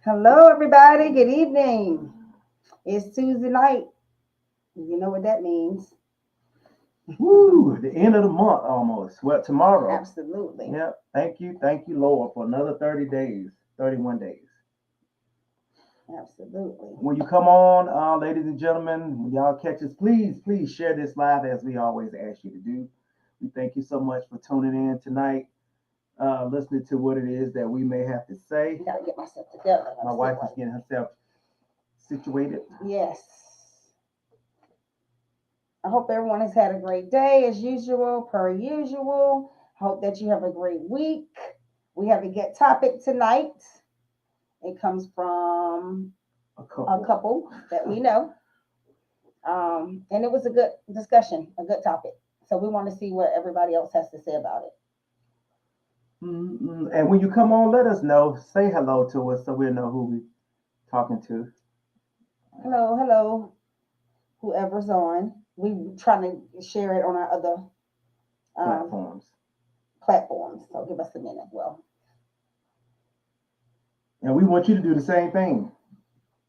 Hello, everybody. Good evening. It's Tuesday night. You know what that means. Woo! The end of the month almost. Well, tomorrow. Absolutely. Yeah. Thank you, Lord, for another 30 days, 31 days. Absolutely. When you come on, ladies and gentlemen, when y'all catch us, please share this live as we always ask you to do. We thank you so much for tuning in tonight, listening to what it is that we may have to say. I gotta get myself together. My wife is getting herself situated. Yes. I hope everyone has had a great day as usual, per usual. Hope that you have a great week. We have a good topic tonight. It comes from A a couple. couple that we know. And it was a good discussion, a good topic. So we want to see what everybody else has to say about it. And when you come on, let us know. Say hello to us so we'll know who we talking to. Hello, hello, whoever's on. We trying to share it on our other um, Platforms. platforms. So give us a minute. Well, And we want you to do the same thing.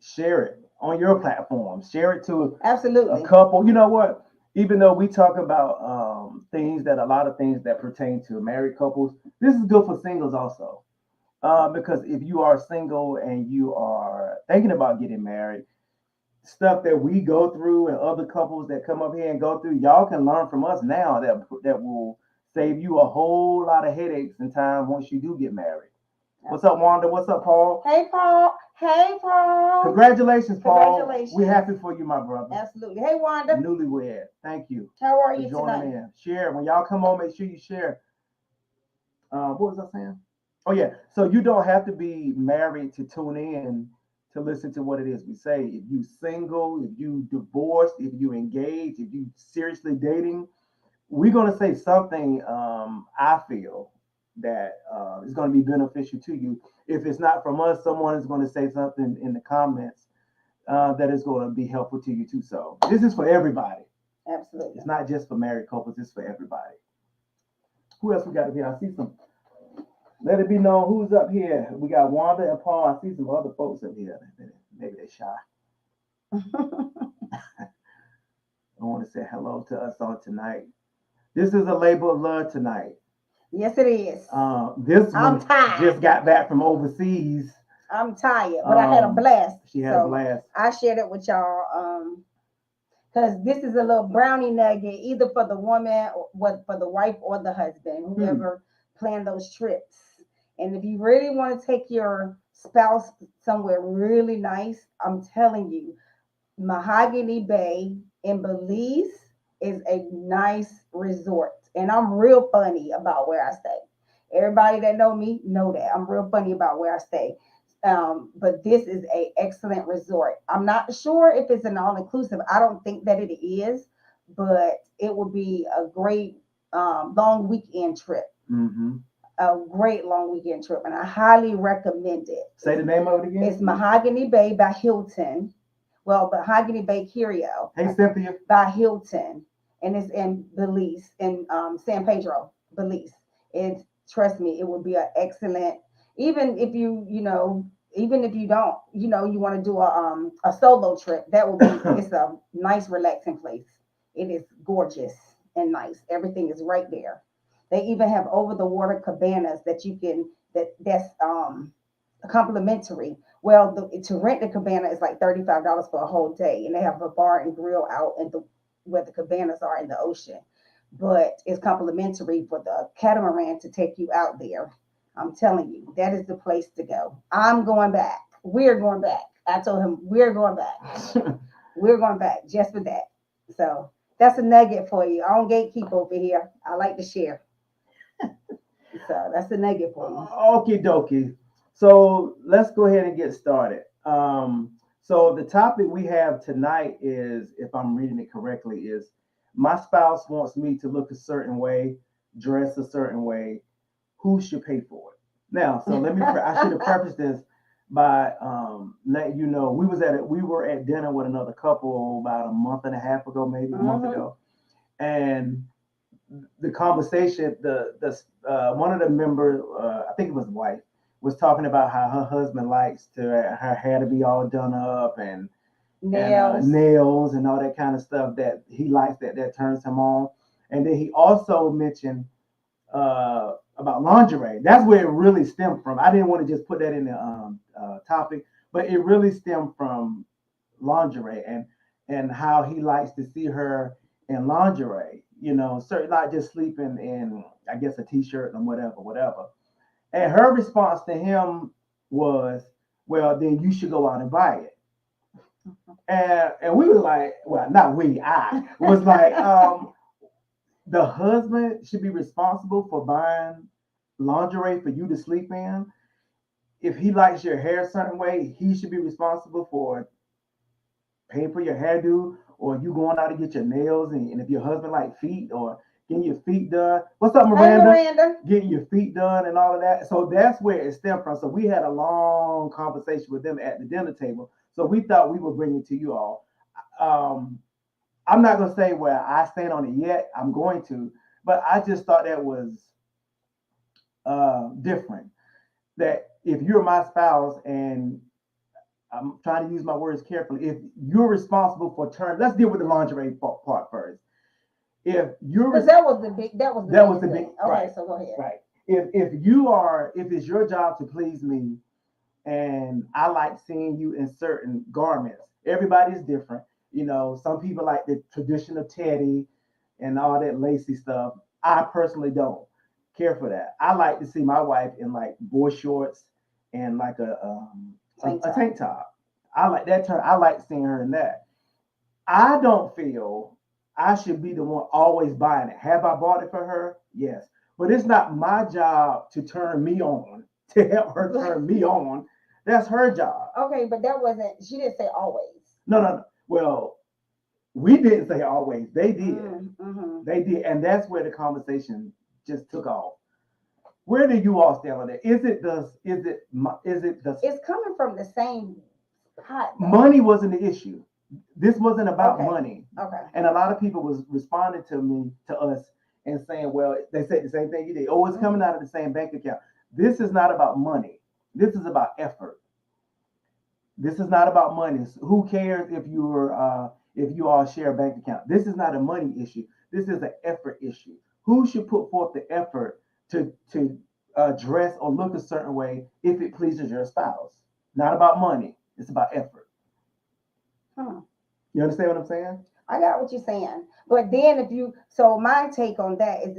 Share it on your platform. Share it to a absolutely, couple. You know what? Even though we talk about things that a lot of things that pertain to married couples, this is good for singles also. Because if you are single and you are thinking about getting married, stuff that we go through and other couples that come up here and go through, y'all can learn from us now that will save you a whole lot of headaches and time once you do get married. What's up, absolutely. Wanda? What's up, Paul? Hey, Paul. Hey, Paul. Congratulations, Paul. We're Congratulations. happy for you, my brother. Absolutely. Hey, Wanda. Newlywed. Thank you How are for you joining tonight? in. Share. When y'all come on, make sure you share. What was I saying? Oh, yeah. So you don't have to be married to tune in to listen to what it is we say. If you single, if you divorced, if you engaged, if you seriously dating, we're going to say something I feel that is going to be beneficial to you. If it's not from us, someone is going to say something in the comments that is going to be helpful to you too. So this is for everybody. Absolutely. It's not just for married couples. It's for everybody. Who else we got up here? I see some. Let it be known who's up here. We got Wanda and Paul. I see some other folks up here. Maybe they're shy. I want to say hello to us on tonight. This is a labor of love tonight. Yes, it is. This I'm one just tired. got back from overseas. I'm tired, but I had a Um, blast. she had a So blast. I shared it with y'all. Because this is a little brownie nugget, either for the woman, or what for the wife or the husband, Hmm. whoever planned those trips. And if you really want to take your spouse somewhere really nice, I'm telling you, Mahogany Bay in Belize is a nice resort. And I'm real funny about where I stay. Everybody that know me know that. I'm real funny about where I stay. But this is a excellent resort. I'm not sure if it's an all inclusive. I don't think that it is, but it would be a great long weekend trip. Mm-hmm. A great long weekend trip, and I highly recommend it. Say the name of it again. It's Mahogany Bay by Hilton. Well, Mahogany Bay Curio Hey, Cynthia. by Hilton, and it's in Belize, in San Pedro, Belize. It's trust me, it would be an excellent. Even if even if you don't, you want to do a solo trip, that would be. It's a nice, relaxing place. It is gorgeous and nice. Everything is right there. They even have over the water cabanas that you can that's complimentary. Well, to rent the cabana is like $35 for a whole day, and they have a bar and grill out in the where the cabanas are in the ocean. But it's complimentary for the catamaran to take you out there. I'm telling you, that is the place to go. I'm going back. We're going back. I told him we're going back. We're going back just for that. So that's a nugget for you. I don't gatekeep over here. I like to share. So that's a nugget for you. Okie dokie. So let's go ahead and get started. So the topic we have tonight is, if I'm reading it correctly, is my spouse wants me to look a certain way, dress a certain way. Who should pay for it? Now, so let me. I should have prefaced this by letting you know we were at dinner with another couple about a month and a half ago, maybe a month Hmm. ago, and the conversation, the one of the members, I think it was wife, was talking about how her husband likes to her hair to be all done up and Nails. nails and all that kind of stuff that he likes that turns him on. And then he also mentioned about lingerie. That's where it really stemmed from. I didn't want to just put that in the topic, but it really stemmed from lingerie and how he likes to see her in lingerie. You know, certain not just sleeping in, I guess, a t-shirt and whatever. And her response to him was, "Well, then you should go out and buy it." And we were like, well, not we, I was like, the husband should be responsible for buying lingerie for you to sleep in. If he likes your hair a certain way, he should be responsible for paying for your hairdo, or you going out to get your nails, and if your husband like feet or getting your feet done. What's up, Hey, Miranda? Miranda. Getting your feet done and all of that. So that's where it stemmed from. So we had a long conversation with them at the dinner table. So we thought we would bring it to you all. Um, I'm not gonna say where I stand on it yet. I'm going to, but I just thought that was different. That if you're my spouse and I'm trying to use my words carefully, if you're responsible for turn, let's deal with the lingerie part first. If you're Because that was the big. that was the big thing. Okay, right, so go ahead. right. If it's your job to please me, and I like seeing you in certain garments. Everybody's different. You know, some people like the traditional teddy and all that lacy stuff. I personally don't care for that. I like to see my wife in like boy shorts and like a tank top. I like that turn. I like seeing her in that. I don't feel I should be the one always buying it. Have I bought it for her? Yes. But it's not my job to turn me on, to help her turn me on. That's her job. Okay, but that wasn't. She didn't say always. No. Well, we didn't say always. They did. Mm-hmm. They did. And that's where the conversation just took off. Where do you all stand on that? Is it the It's coming from the same pot. Though. money wasn't the issue. This wasn't about Okay. money. Okay. And a lot of people was responding to us and saying, well, they said the same thing you did. Oh, it's coming out of the same bank account. This is not about money. This is about effort. This is not about money. Who cares if you all share a bank account? This is not a money issue. This is an effort issue. Who should put forth the effort to dress or look a certain way if it pleases your spouse? Not about money. It's about effort. Hmm. You understand what I'm saying? I got what you're saying. But then so my take on that is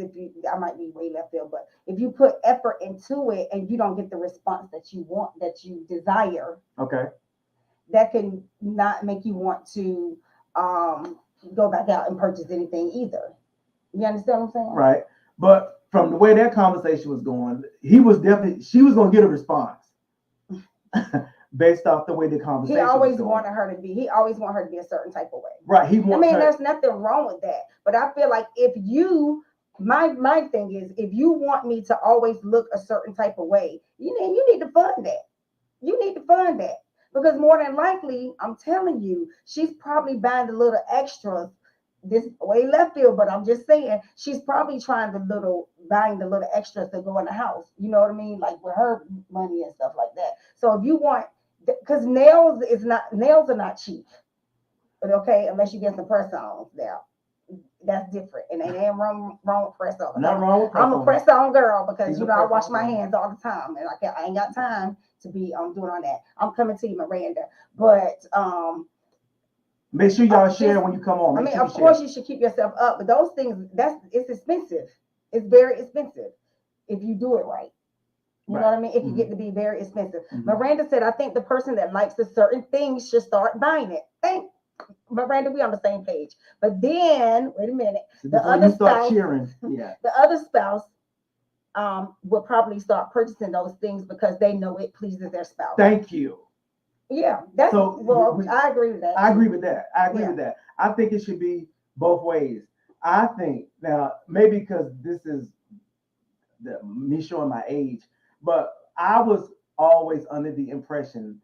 I might be way left field, but if you put effort into it and you don't get the response that you want, that you desire, Okay. that can not make you want to go back out and purchase anything either. You understand what I'm saying? Right. But from the way that conversation was going, she was going to get a response based off the way the conversation He always was going. wanted her to be. He always wanted her to be a certain type of way. Right. He wants her. There's nothing wrong with that. But I feel like if you, my thing is, if you want me to always look a certain type of way, you need to fund that. You need to fund that. Because more than likely, I'm telling you, she's probably buying the little extras. This way left field, but I'm just saying she's probably buying the little extras that go in the house. You know what I mean? Like with her money and stuff like that. So if you want, because nails are not cheap. But okay, unless you get some press ons now. That's different. And ain't wrong with press on. Nothing wrong with press I'm on. a press on girl because She's a I press wash on my girl. hands all the time, and I ain't got time to be doing all that. I'm coming to you, Miranda. But make sure y'all share when you come on. Make sure of course you should keep yourself up, but those things it's expensive. It's very expensive if you do it right. You know what I mean? It can get to be very expensive. Miranda said, I think the person that likes a certain thing should start buying it. Thank Miranda, we on the same page. But then, wait a minute. The other spouse, cheering. Yeah. The other spouse will probably start purchasing those things because they know it pleases their spouse. Thank you. Yeah, that's I agree with that. I agree with that. I think it should be both ways. I think now maybe because this is me showing my age, but I was always under the impression,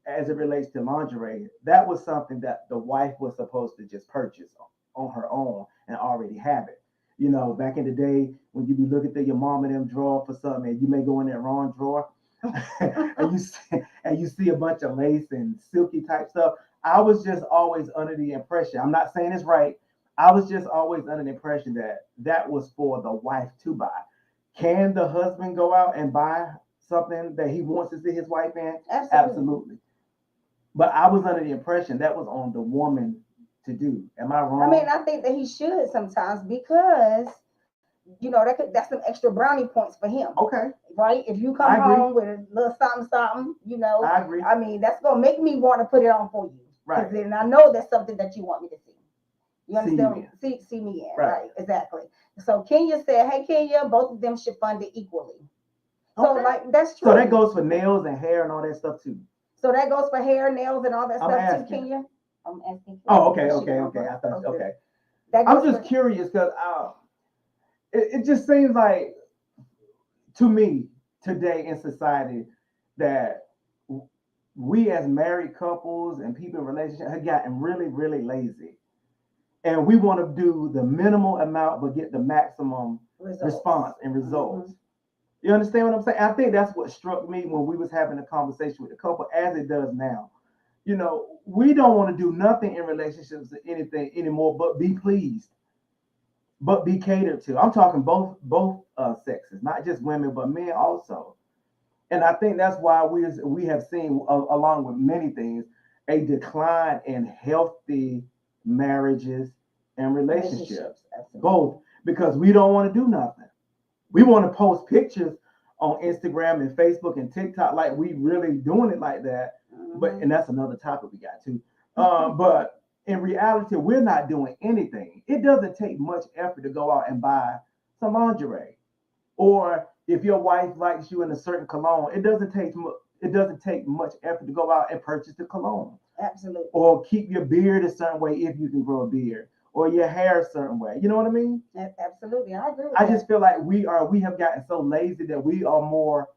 as it relates to lingerie, that was something that the wife was supposed to just purchase on her own and already have it. You know, back in the day when you be looking through your mom and them drawer for something, and you may go in that wrong drawer, and you see a bunch of lace and silky type stuff. I was just always under the impression. I'm not saying it's right. I was just always under the impression that that was for the wife to buy. Can the husband go out and buy something that he wants to see his wife in? Absolutely. Absolutely. But I was under the impression that was on the woman to do. Am I wrong? I mean, I think that he should sometimes because that's some extra brownie points for him, Okay, right? If you I come agree. home with a little something, something, I agree. I mean, that's gonna make me want to put it on for you, Right. then I know that's something that you want me to see. You See understand? me See me in, Right. right? Exactly. So Kenya said, "Hey, Kenya, both of them should fund it equally." So, Okay. like, that's true. So that goes for nails and hair and all that stuff too. So that goes for hair, nails, and all that I'm stuff asking. too, Kenya. I'm asking. Oh, okay, She okay, know. okay. I thought, okay. That I'm goes just for, curious because it just seems like to me today in society that we as married couples and people in relationships have gotten really, really lazy. And we want to do the minimal amount but get the maximum response and results. You understand what I'm saying? I think that's what struck me when we was having a conversation with the couple, as it does now. You know, we don't want to do nothing in relationships or anything anymore but be pleased, but be catered to. I'm talking both sexes, not just women, but men also. And I think that's why we have seen, along with many things, a decline in healthy marriages and relationships. Absolutely. Both because we don't want to do nothing. We want to post pictures on Instagram and Facebook and TikTok like we really doing it like that. But and that's another topic we got to. But in reality, we're not doing anything. It doesn't take much effort to go out and buy some lingerie, or if your wife likes you in a certain cologne, it doesn't take much effort to go out and purchase the cologne. Absolutely. Or keep your beard a certain way if you can grow a beard, or your hair a certain way. You know what I mean? Absolutely, I agree with I that. just feel like we have gotten so lazy that we are more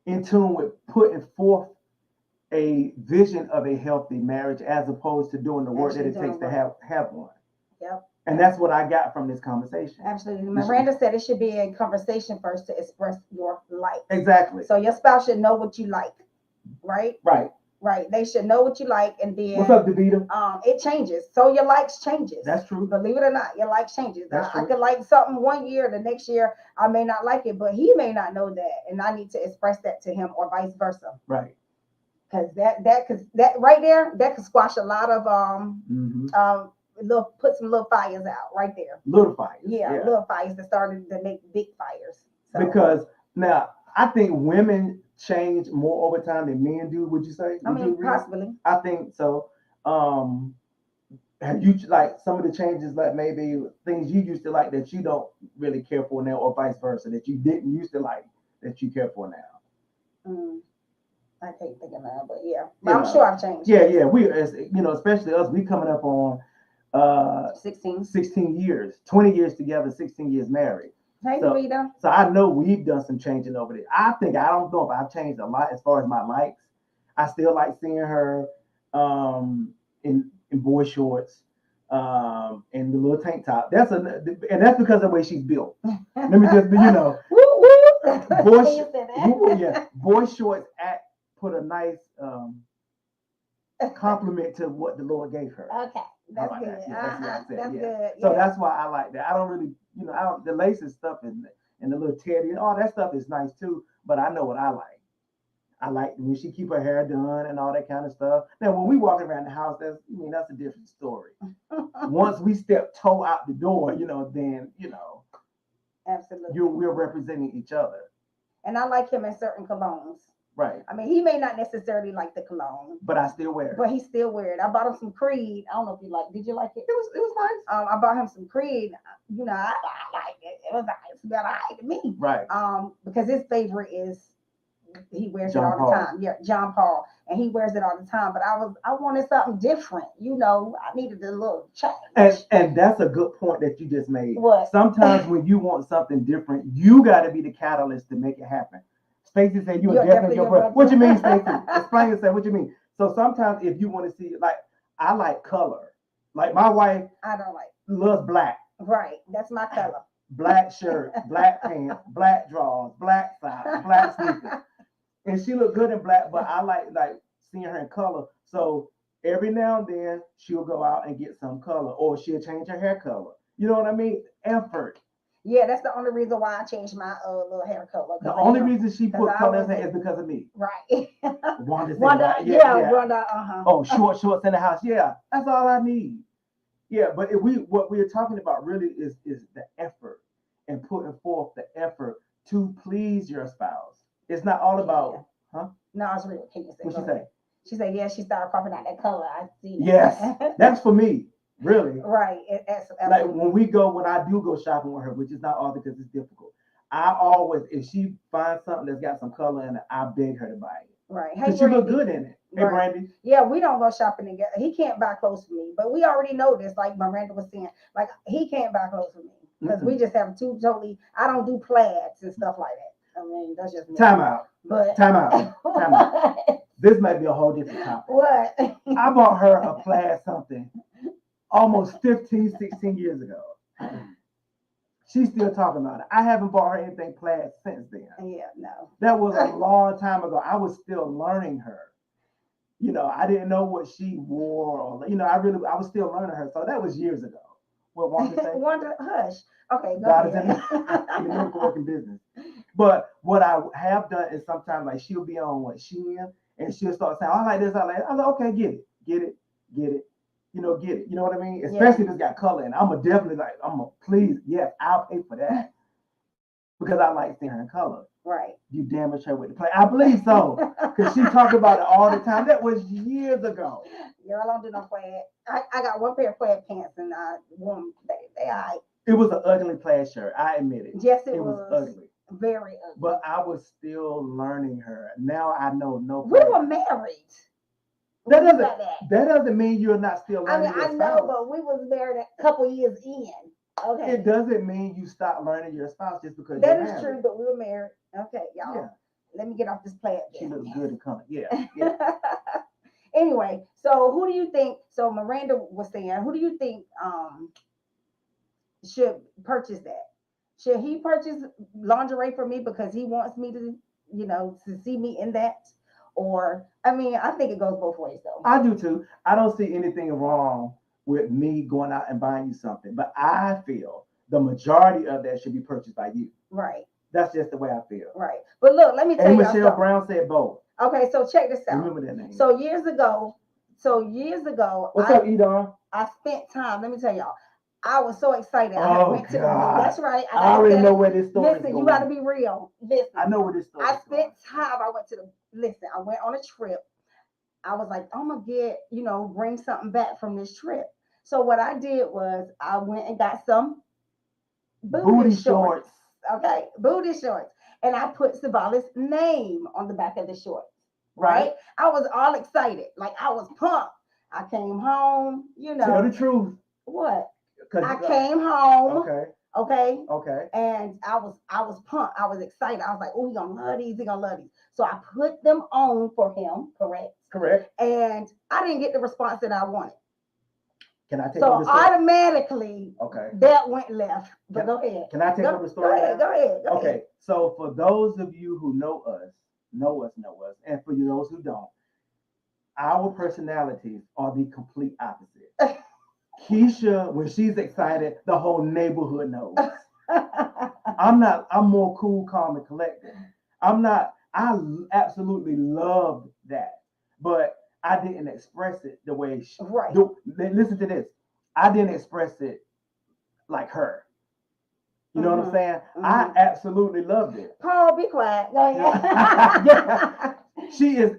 in tune with putting forth a vision of a healthy marriage as opposed to doing the work that it takes to have one. Yep. And that's what I got from this conversation. Absolutely. Miranda said it should be a conversation first to express your like. Exactly. So your spouse should know what you like, right? Right. Right. They should know what you like, and then what's up, Davita? It changes. So your likes changes. That's true. Believe it or not, your likes changes. That's true. I could like something one year, the next year I may not like it, but he may not know that, and I need to express that to him, or vice versa. Right. Because that right there, that could squash a lot of put some little fires out right there. Little fires. Yeah, little fires that started to make big fires. So. Because now I think women change more over time than men do. Would you say? I mean, possibly. I think so. Have you like some of the changes, like maybe things you used to like that you don't really care for now, or vice versa, that you didn't used to like that you care for now? I can't think of that, but yeah, but I'm sure I've changed. Yeah. We, as especially us, we coming up on 16 years, 20 years together, 16 years married. Hey, Rita. So I know we've done some changing over there. I don't know if I've changed a lot as far as my likes. I still like seeing her in boy shorts and the little tank top. That's because of the way she's built. Let me just boy shorts put a nice compliment to what the Lord gave her. Okay. That's good. That's good. So that's why I like that. I don't really, the laces stuff and the little teddy and all that stuff is nice too. But I know what I like. I like when she keep her hair done and all that kind of stuff. Now, when we walk around the house, that's a different story. Once we step toe out the door, then absolutely, we're representing each other. And I like him in certain colognes. Right. I mean, he may not necessarily like the cologne, but I still wear it. But he still wear it. I bought him some Creed. I don't know if you like. Did you like it? It was nice. I bought him some Creed. I like it. It was nice. It was to me. Right. Because his favorite is he wears John it all Paul. the time. Yeah, John Paul, and he wears it all the time. But I wanted something different. I needed a little change. And that's a good point that you just made. What? Sometimes when you want something different, you got to be the catalyst to make it happen. Stacey said you are definitely your brother. What you mean, Stacey? Explain yourself. What you mean? So sometimes if you want to see, like, I like color. Like my wife I don't like. loves black. Right. That's my color. Black shirt, black pants, black drawers, black socks, black sneakers. And she looked good in black, but I like seeing her in color. So every now and then she'll go out and get some color, or she'll change her hair color. You know what I mean? Effort. Yeah, that's the only reason why I changed my little hair color. The only you know, reason she 'cause put I color in her wasn't- is because of me. Right. Wanda said, Wanda, right? yeah, Wanda, Oh, shorts in the house. Yeah, that's all I need. Yeah, but what we're talking about really is the effort and putting forth the effort to please your spouse. It's not all about, huh? No, it's real. Can you say? What she go say? ahead. She said, yeah, she started popping out that color. I see. Yes, that's for me, really. Right. That's Like when I do go shopping with her, which is not often because it's difficult. I always, if she finds something that's got some color in it, I beg her to buy it. Right. Hey, Because she look Brandy. good in it. Hey, Right. Brandy. Yeah, we don't go shopping together. He can't buy clothes for me, but we already know this. Like Miranda was saying, like he can't buy clothes for me because we just have two totally. I don't do plaids and stuff like that. I mean, that's just me. Time out. But Time out. Time out. This might be a whole different topic. What? I bought her a plaid something almost 15, 16 years ago. She's still talking about it. I haven't bought her anything plaid since then. Yeah, no. That was a long time ago. I was still learning her. You know, I didn't know what she wore, or I was still learning her. So that was years ago. What Wanda say? Wanda, hush. Okay, go God is ahead. in the miracle working business. But what I have done is sometimes like she'll be on Shein and she'll start saying, I like this, I like it. I'm like, okay, get it. Get it. Get it. You know what I mean? Especially if it's got color in it. I'm please, yes, I'll pay for that. Because I like seeing her in color. Right. You damage her with the play. I believe so. Because she talked about it all the time. That was years ago. Girl, I don't do no plaid. I got one pair of plaid pants and I wore them. They all right. It was an ugly plaid shirt. I admit it. Yes, it was ugly. Very ugly. But I was still learning her. Now I know no. We were married. That doesn't mean you're not still learning. I know, but we was married a couple years in. Okay. It doesn't mean you stop learning your spouse just because that you're is married. true, but we were married. Okay, y'all. Yeah. Let me get off this plaid. She looks good in color. Yeah. Anyway, so who do you think? So Miranda was saying, who do you think should purchase that? Should he purchase lingerie for me because he wants me to, to see me in that? Or, I mean, I think it goes both ways though. I do too. I don't see anything wrong with me going out and buying you something, but I feel the majority of that should be purchased by you. Right. That's just the way I feel. Right. But look, let me tell you. Michelle Brown said both. Okay, so check this out. Remember that name. So years ago, what's up, Edon? I spent time. Let me tell y'all. I was so excited. That's right. I already know where this story is Listen, going. you got to be real. Listen. I know where this story is I spent time. I went on a trip. I was like, I'm going to get, bring something back from this trip. So what I did was I went and got some booty shorts. Okay, booty shorts. And I put Savala's name on the back of the shorts. Right? I was all excited. Like I was pumped. I came home, Tell the truth. What? I came home. Okay. Okay. And I was pumped. I was excited. I was like, oh, he gonna love these. He gonna love these. So I put them on for him. Correct. And I didn't get the response that I wanted. Can I take so over the story? automatically that went left. But go ahead. Can I take over the story? Go ahead. Okay. So for those of you who know us, and for those who don't, our personalities are the complete opposite. Keisha, when she's excited, the whole neighborhood knows. I'm more cool, calm, and collected. I absolutely loved that, but I didn't express it the way she. Right. Listen to this. I didn't express it like her. You know what I'm saying? Mm-hmm. I absolutely loved it. Paul, be quiet. Go ahead. Yeah. She is.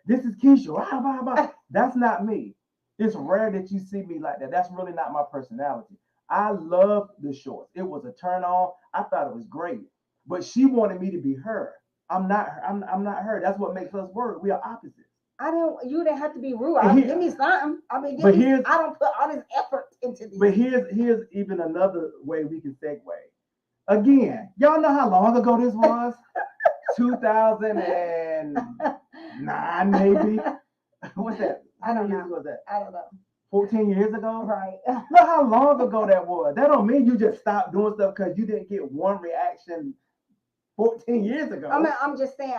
This is Keisha. That's not me. It's rare that you see me like that. That's really not my personality. I love the shorts. It was a turn on. I thought it was great. But she wanted me to be her. I'm not her. I'm not her. That's what makes us work. We are opposites. You didn't have to be rude. Give me something. I mean, I don't put all this effort into this. But here's even another way we can segue. Again, y'all know how long ago this was? 2009, maybe. What's that? I don't know. Was that? I don't know. 14 years ago. Right. Look how long ago that was. That don't mean you just stopped doing stuff because you didn't get one reaction 14 years ago. I mean, I'm just saying.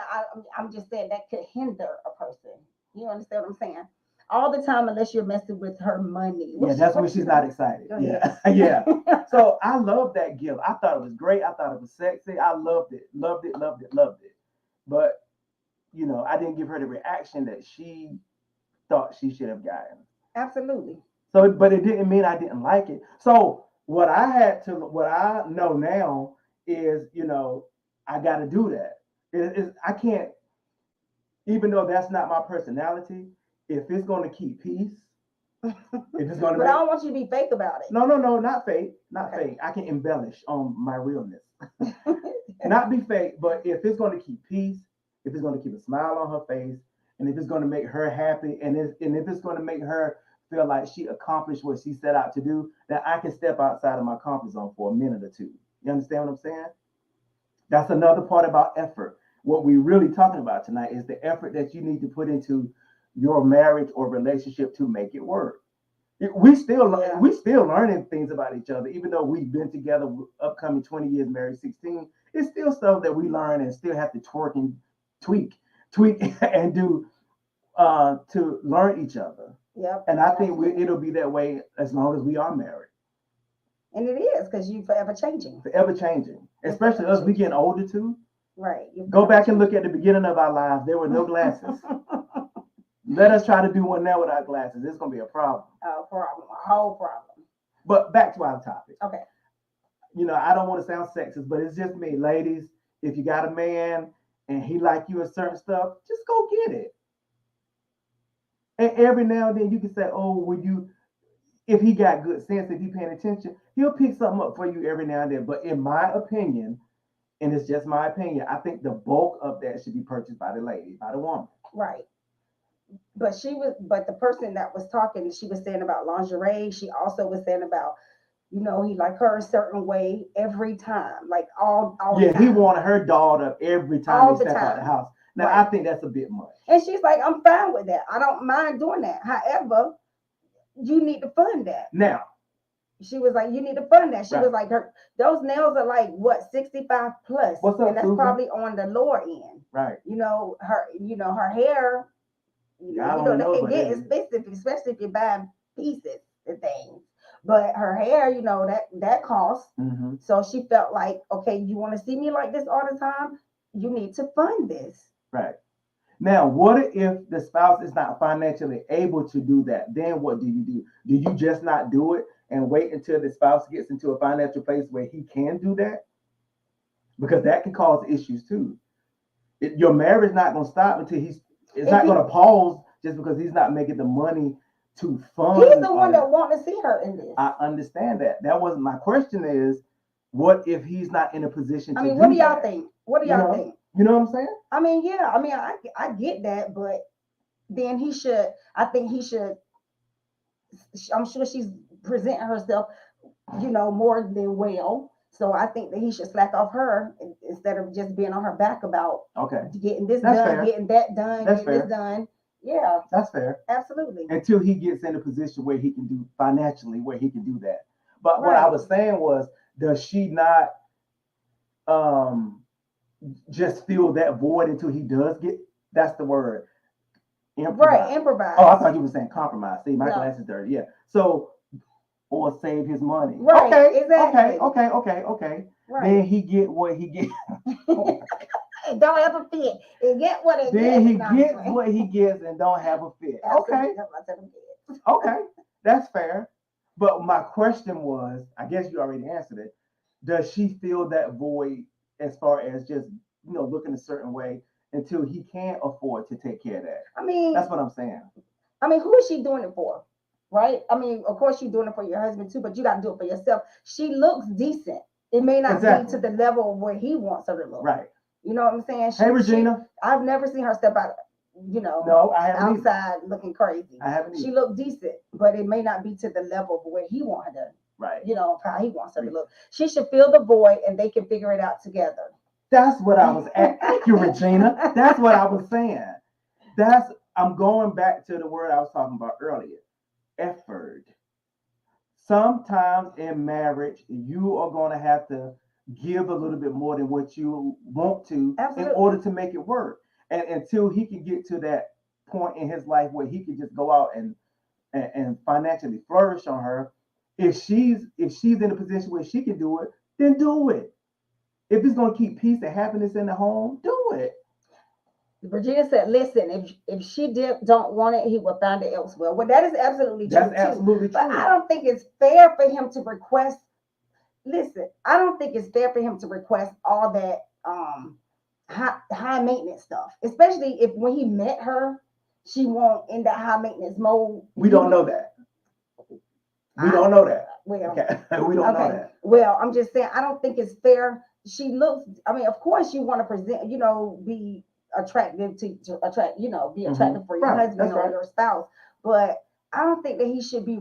I'm just saying that could hinder a person. You understand what I'm saying? All the time, unless you're messing with her money. Yeah, that's when she's not excited. Go Yeah, ahead. yeah. So I love that gift. I thought it was great. I thought it was sexy. I loved it, loved it, loved it, loved it. But you know, I didn't give her the reaction that she thought she should have gotten. Absolutely. So, but it didn't mean I didn't like it. So what I know now is, you know, I got to do that. I can't, even though that's not my personality. If it's going to keep peace, if it's going to But I make, don't want you to be fake about it. no, no, no, not fake, not Okay. fake. I can embellish on my realness, not be fake. But if it's going to keep peace, if it's going to keep a smile on her face, and if it's going to make her happy, and if it's going to make her feel like she accomplished what she set out to do, then I can step outside of my comfort zone for a minute or two. You understand what I'm saying? That's another part about effort. What we're really talking about tonight is the effort that you need to put into your marriage or relationship to make it work. Yeah. We still learning things about each other, even though we've been together upcoming 20 years, married 16. It's still stuff that we learn and still have to twerk and tweak and do to learn each other. Yep. And I think it'll be that way as long as we are married. And it is because you forever changing. Forever changing. Especially us, we getting older too. Right. Go back and look at the beginning of our lives. There were no glasses. Let us try to do one now without glasses. It's gonna be a problem. A problem, a whole problem. But back to our topic. Okay. You know, I don't want to sound sexist, but it's just me, ladies. If you got a man and he like you in certain stuff, just go get it. And every now and then you can say, "Oh, will you?" If he got good sense, if he paying attention, he'll pick something up for you every now and then. But in my opinion, and it's just my opinion, I think the bulk of that should be purchased by the lady, by the woman. Right. But the person that was talking, she was saying about lingerie. She also was saying about, you know, he like her a certain way every time, like all Yeah, the time. he wanted her dolled up every time All they the step out time. the house. Now, Right. I think that's a bit much. And she's like, I'm fine with that. I don't mind doing that. However, you need to fund that. Now, She was like, you need to fund that. She Right. was like, those nails are like what, 65 plus. What's up, and that's Susan? probably on the lower end. right. You know, her hair, I you don't know, know, they but can get it- expensive, especially if you're buying pieces and things. But her hair, you know, that costs. Mm-hmm. So she felt like, okay, you want to see me like this all the time? You need to fund this. Right. Now, what if the spouse is not financially able to do that? Then what do? Do you just not do it and wait until the spouse gets into a financial place where he can do that? Because that can cause issues too. Your marriage not going to stop until it's not going to pause just because he's not making the money to fund. He's the one that want to see her in this. I understand that. That wasn't my question. Is what if he's not in a position to I mean, do what do y'all that? think? What do y'all think? You know what I'm saying? I mean, yeah. I mean, I get that, but then he should. I think he should. I'm sure she's presenting herself, you know, more than well. So I think that he should slack off her instead of just being on her back about Okay, getting this That's done, fair. getting that done, That's getting fair. this done. Yeah, that's fair. absolutely. Until he gets in a position where he can do financially, where he can do that. But what I Right. was saying was, does she not just fill that void until he does get? That's the word. Right, improvise. Oh, I thought you were saying compromise. See, my No. glass is dirty. Yeah. So, or save his money. Right, Okay. exactly. Okay. Right. Then he get what he get. It don't ever fit. It get what it Then he No, I'm gets playing. what he gets and don't have a fit. Absolutely. Okay. That's what I said, I'm dead. Okay. That's fair. But my question was, I guess you already answered it. Does she feel that void as far as just, looking a certain way until he can't afford to take care of that? I mean, That's what I'm saying. who is she doing it for? Right? I mean, of course you're doing it for your husband too, but you got to do it for yourself. She looks decent. It may not Exactly. be to the level where he wants her to look. Right. You know what I'm saying? Hey, Regina. I've never seen her step out, No, I haven't either. outside looking crazy. I haven't She either. looked decent, but it may not be to the level of where he wants her to, Right. how he wants her to look. She should fill the void and they can figure it out together. That's what I was at. Thank you, Regina. That's what I was saying. I'm going back to the word I was talking about earlier. effort. Sometimes in marriage, you are going to have to give a little bit more than what you want to Absolutely. in order to make it work. And until he can get to that point in his life where he can just go out and financially flourish on her, if she's in a position where she can do it, then do it. If it's going to keep peace and happiness in the home, do it. Virginia said, "Listen, if she don't want it, he will find it elsewhere." Well, that is absolutely true That's too. absolutely But true. I don't think it's fair for him to request. Listen, I don't think it's fair for him to request all that high maintenance stuff, especially if when he met her, she won't in that high maintenance mode. We don't know that. We don't know that. Well, Okay, we don't know okay. that. Well, I'm just saying, I don't think it's fair. She looks. I mean, of course, you want to present, be attractive to attract, be attractive for your Right, husband that's or right. your spouse. But I don't think that he should be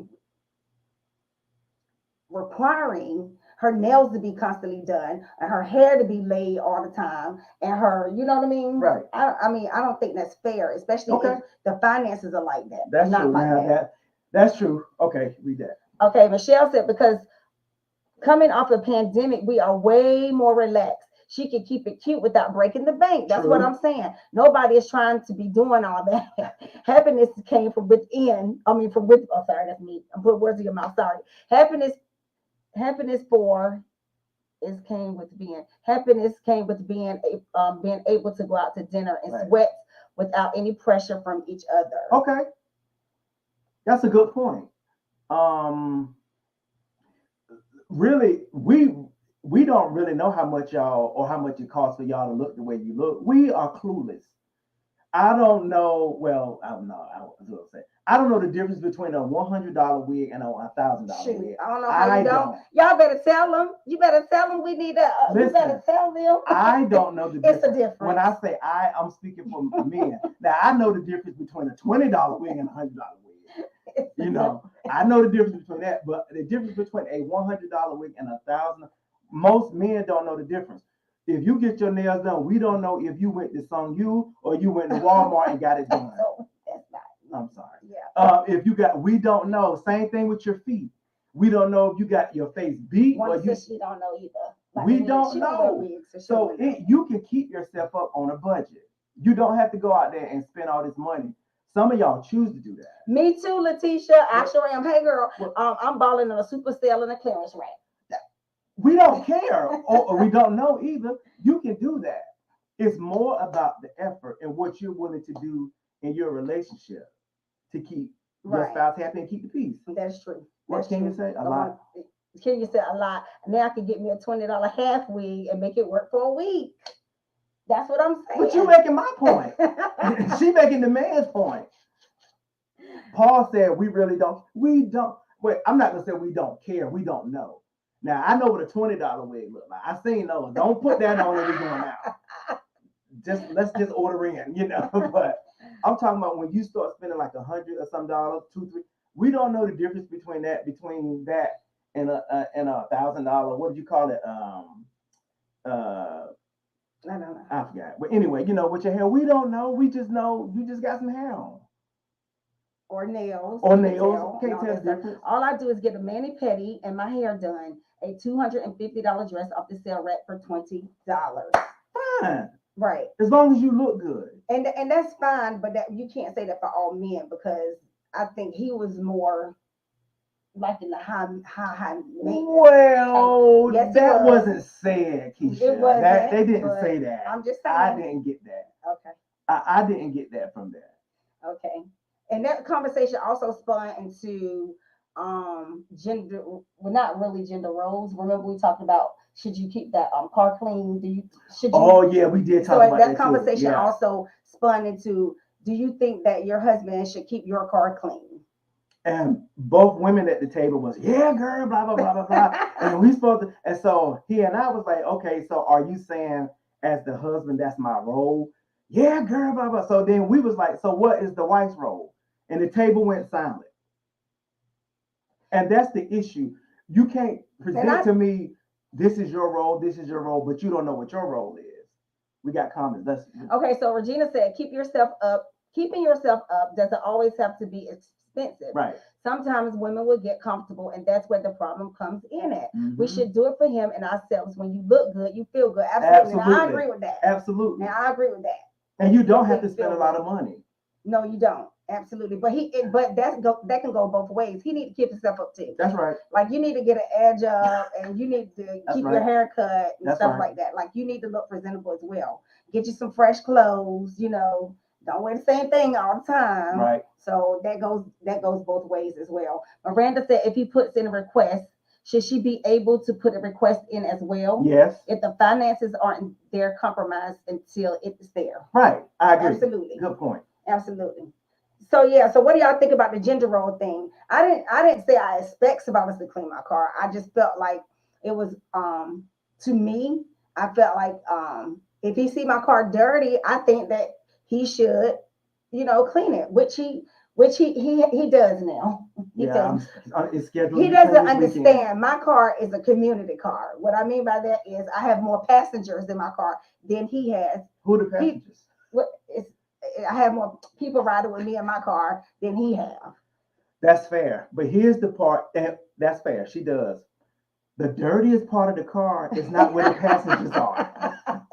requiring her nails to be constantly done and her hair to be laid all the time and her, you know what I mean? Right. I mean, I don't think that's fair, especially Okay. if the finances are like that. That's not true. like Now that. that's true. Okay, read that. Okay, Michelle said, because coming off a pandemic, we are way more relaxed. She can keep it cute without breaking the bank. That's what True. I'm saying. Nobody is trying to be doing all that. Happiness came from within. I mean, from with. Oh, sorry, that's me. I'm putting words in your mouth. Sorry. Happiness for is came with being. Happiness came with being able to go out to dinner and Right. sweat without any pressure from each other. Okay, that's a good point. Really, we don't really know how much y'all or how much it costs for y'all to look the way you look. We are clueless. I don't know. Well, I don't know. I was gonna say I don't know the difference between a $100 wig and a $1,000 Shoot, wig. I don't know how I you don't. don't. Y'all better tell them. You better tell them we need that. You better Listen, tell them. I don't know the It's difference. a difference. When I say I'm speaking for men. Now I know the difference between a $20 wig and a $100 wig. I know the difference between that, but the difference between a $100 wig and $1,000, most men don't know the difference. If you get your nails done, we don't know if you went to Sungyu or you went to Walmart and got it done. So, that's not. I'm sorry. Yeah. We don't know. Same thing with your feet. We don't know if you got your face beat or you. She don't know either. Like, We don't know. So you can keep yourself up on a budget. You don't have to go out there and spend all this money. Some of y'all choose to do that. Me too, Letitia. I sure am. Hey, girl, I'm balling on a super sale and a clearance rack. We don't care, or we don't know either. You can do that. It's more about the effort and what you're willing to do in your relationship to keep your spouse happy and keep the peace. That's true. What can you say? A lot. Can you say a lot? Now I can get me a $20 half wig and make it work for a week. That's what I'm saying. But you making my point. She making the man's point. Paul said we really don't. We don't. Wait, I'm not gonna say we don't care. We don't know. Now I know what a $20 wig look like. I seen those. Don't put that on and we going out. Let's just order in, But I'm talking about when you start spending like $100 or some dollars, $200, $300. We don't know the difference between that and a $1,000. What did you call it? I don't know. I forgot. But anyway, with your hair, we don't know. We just know you just got some hair on. Or nails. Can't tell the difference. All I do is get a mani-pedi and my hair done. A $250 dress off the sale rack for $20. Fine. Right. As long as you look good. And that's fine, but that you can't say that for all men, because I think he was more like in the high maintenance. Well, yes, that wasn't said, Keisha. It wasn't. They didn't say that. I'm just saying. I didn't get that. Okay. I didn't get that from that. Okay. And that conversation also spun into gender, well, not really gender roles. Remember we talked about, should you keep that car clean? Yeah, we did talk about that. That conversation also spun into, do you think that your husband should keep your car clean? And both women at the table was, yeah, girl, blah, blah, blah, blah, blah. And we supposed to, and so he and I was like, okay, so are you saying as the husband, that's my role? Yeah, girl, blah, blah. So then we was like, so what is the wife's role? And the table went silent. And that's the issue. You can't present to me, this is your role, but you don't know what your role is. We got comments. Okay, so Regina said, keeping yourself up doesn't always have to be expensive. Right. sometimes women will get comfortable, and that's where the problem comes in at. We Mhm. should do it for him and ourselves. When you look good, you feel good. Absolutely. Now, I Absolutely. agree with that. Absolutely. Now, I agree with that. And you don't have to Feel spend a good. lot of money. No, you don't. Absolutely. But that can go both ways. He need to keep himself up too. That's right. Like you need to get an edge up, and you need to keep your right. hair cut and That's stuff right. like that. Like you need to look presentable as well. Get you some fresh clothes, don't wear the same thing all the time. Right. So that goes both ways as well. Miranda said if he puts in a request, should she be able to put a request in as well? Yes. If the finances aren't there, compromised until it's there. Right. I agree. Absolutely. Good point. Absolutely. So yeah, so what do y'all think about the gender role thing? I didn't say I expect Savalas to clean my car. I just felt like it was to me, I felt like if he see my car dirty, I think that he should, clean it, which he does now. It's scheduled. He doesn't understand. My car is a community car. What I mean by that is I have more passengers in my car than he has. Who are the passengers? I have more people riding with me in my car than he have. That's fair. But here's the part, and that's fair. She does. The dirtiest part of the car is not where the passengers are.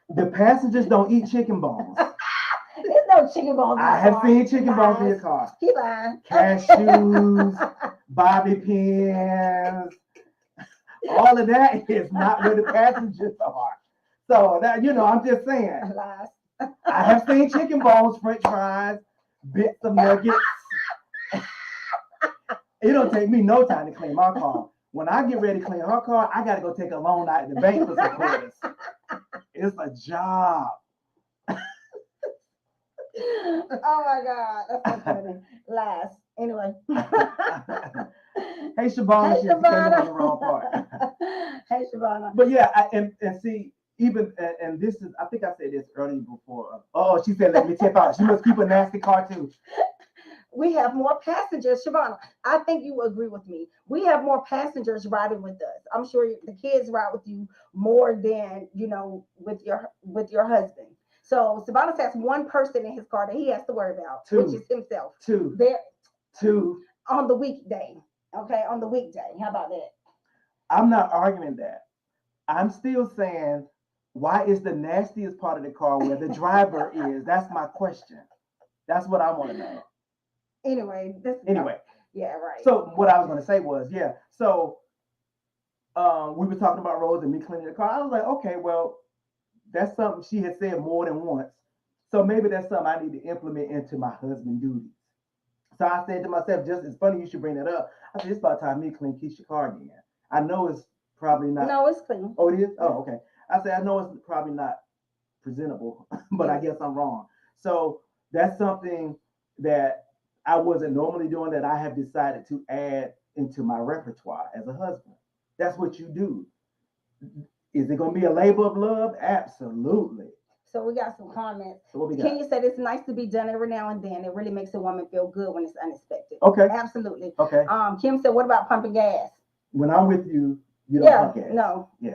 The passengers don't eat chicken bones. There's no chicken bones. I have seen chicken bones in your car. He lying. Cashews, bobby pins, all of that is not where the passengers are. So that I'm just saying. Lies. I have seen chicken bones, French fries, bits of nuggets. It don't take me no time to clean my car. When I get ready to clean her car, I gotta go take a loan out at the bank for some quarters. It's a job. Oh my God, that's so funny. Lies. Anyway. Hey Shabana, she came on the wrong part. Hey Shabana. But yeah, and see, even and this is, I think I said this earlier before. Oh, she said let me tip out. She must keep a nasty car too. We have more passengers, Shabana. I think you agree with me. We have more passengers riding with us. I'm sure the kids ride with you more than with your husband. So Shabana has one person in his car that he has to worry about, which is himself. Two on the weekday. Okay, on the weekday. How about that? I'm not arguing that. I'm still saying, why is the nastiest part of the car where the driver is? That's my question. That's what I want to know. Anyway. Yeah, right. So what I was going to say was, so we were talking about Rose and me cleaning the car. I was like, okay, well, that's something she had said more than once. So maybe that's something I need to implement into my husband duties. So I said to myself, just it's funny you should bring that up. I said, it's about time me clean Keisha's car again. I know it's probably not. No, it's clean. Oh, it is? Oh, okay. I said, I know it's probably not presentable, but I guess I'm wrong. So that's something that I wasn't normally doing that I have decided to add into my repertoire as a husband. That's what you do. Is it going to be a labor of love? Absolutely. So we got some comments. So what we got? Kenya said it's nice to be done every now and then. It really makes a woman feel good when it's unexpected. Okay. Absolutely. Okay. Kim said, what about pumping gas? When I'm with you, you don't pump gas. No. Yeah.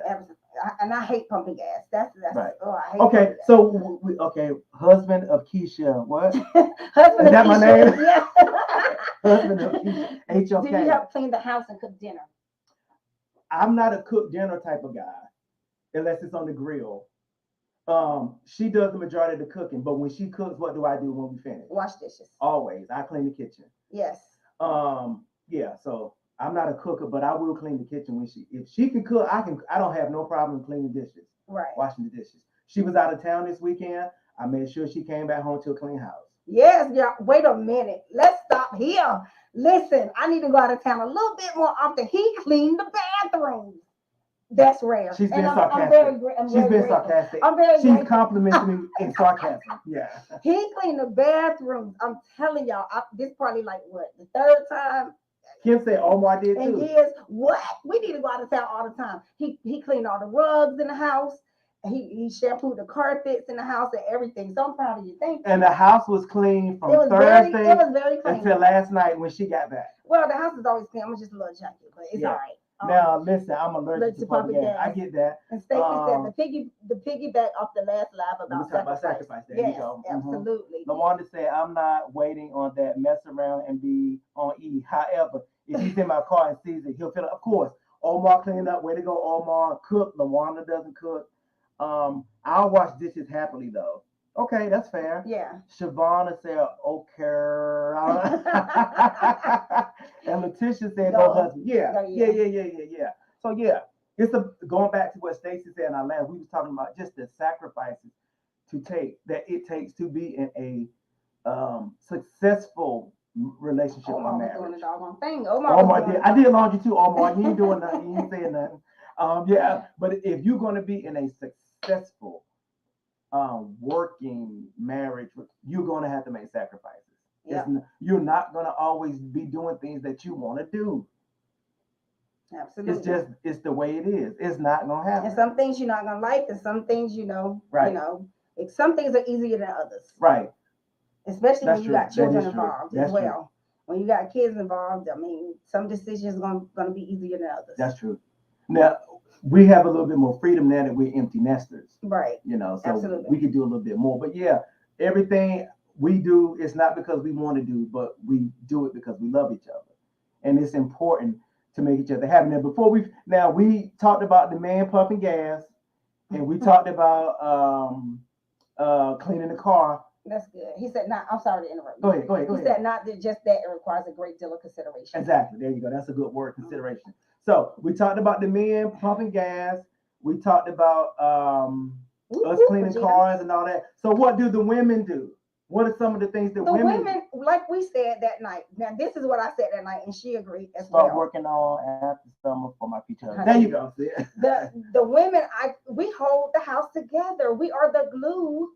And I hate pumping gas. That's right. Oh, I hate. Okay. So husband of Keisha, what? Husband Is that of my Keisha. name? Yeah. Husband of Keisha. H-O-K. Do you help clean the house and cook dinner? I'm not a cook dinner type of guy, unless it's on the grill. She does the majority of the cooking, but when she cooks, what do I do when we finish? Wash dishes. Always. I clean the kitchen. Yes. Yeah, so I'm not a cooker, but I will clean the kitchen if she can cook, I don't have no problem cleaning dishes. Right. Washing the dishes. She was out of town this weekend. I made sure she came back home to a clean house. Yes, yeah. Wait a minute. Let's stop here. Listen, I need to go out of town a little bit more often. He cleaned the bathrooms. That's rare. She's been sarcastic. Sarcastic. She's complimenting me in sarcasm. Yeah. He cleaned the bathrooms. I'm telling y'all, this probably like the third time. Kim said Omar did too. And years, what? We need to go out of town all the time. He cleaned all the rugs in the house. He shampooed the carpets in the house and everything. So I'm proud of you. Thank you. And the house was clean from Thursday it was very clean until last night when she got back. Well, the house is always clean. I'm just a little junky, but it's all right. Now listen, I'm allergic allergic to to pumping pumping gas. I gas. get that. And Stacy said Um, the piggyback off the last live Let me about talk about sacrifice. sacrifice. There you Yes, go. Mhm. absolutely. LaWanda said, I'm not waiting on that mess around and be on E. However, if he's in my car and sees it, he'll feel it. Of course, Omar cleaned up. Way to go, Omar. Cook. LaWanda doesn't cook. I'll wash dishes happily, though. Okay, that's fair. Yeah. Shavonna said, okay. And Letitia said, Go. go husband. Yeah. Go, Yeah, yeah. yeah, yeah, yeah, yeah. So, yeah, it's going back to what Stacey said in our last, we was talking about just the sacrifices that it takes to be in a successful relationship or Omar was doing marriage. the doggone thing. Omar did. I did laundry too. Omar, you ain't doing nothing. You ain't saying nothing. Yeah, but if you're going to be in a successful working marriage, you're going to have to make sacrifices. Yeah. You're not going to always be doing things that you want to do. Absolutely. It's the way it is. It's not going to happen. And some things you're not gonna like, and some things Right. Some things are easier than others. Right. Especially That's when you true. got children That is true. involved That's as well. When you got kids involved, I mean, some decisions gonna be easier than others. That's true. Now we have a little bit more freedom now that we're empty nesters. Right. So Absolutely. we could do a little bit more. But yeah, everything we do is not because we want to do, but we do it because we love each other, and it's important to make each other happy. Now we talked about the man pumping gas, and we talked about cleaning the car. That's good. He said, "Not." I'm sorry to interrupt. Go ahead. He said, "Not that just that. It requires a great deal of consideration." Exactly. There you go. That's a good word, consideration. So we talked about the men pumping gas. We talked about us cleaning Regina. cars and all that. So what do the women do? What are some of the things that The women women, like we said that night. Now, this is what I said that night, and she agreed as start well. working on after summer for my future husband? Honey. There you go. See? The women, we hold the house together. We are the glue.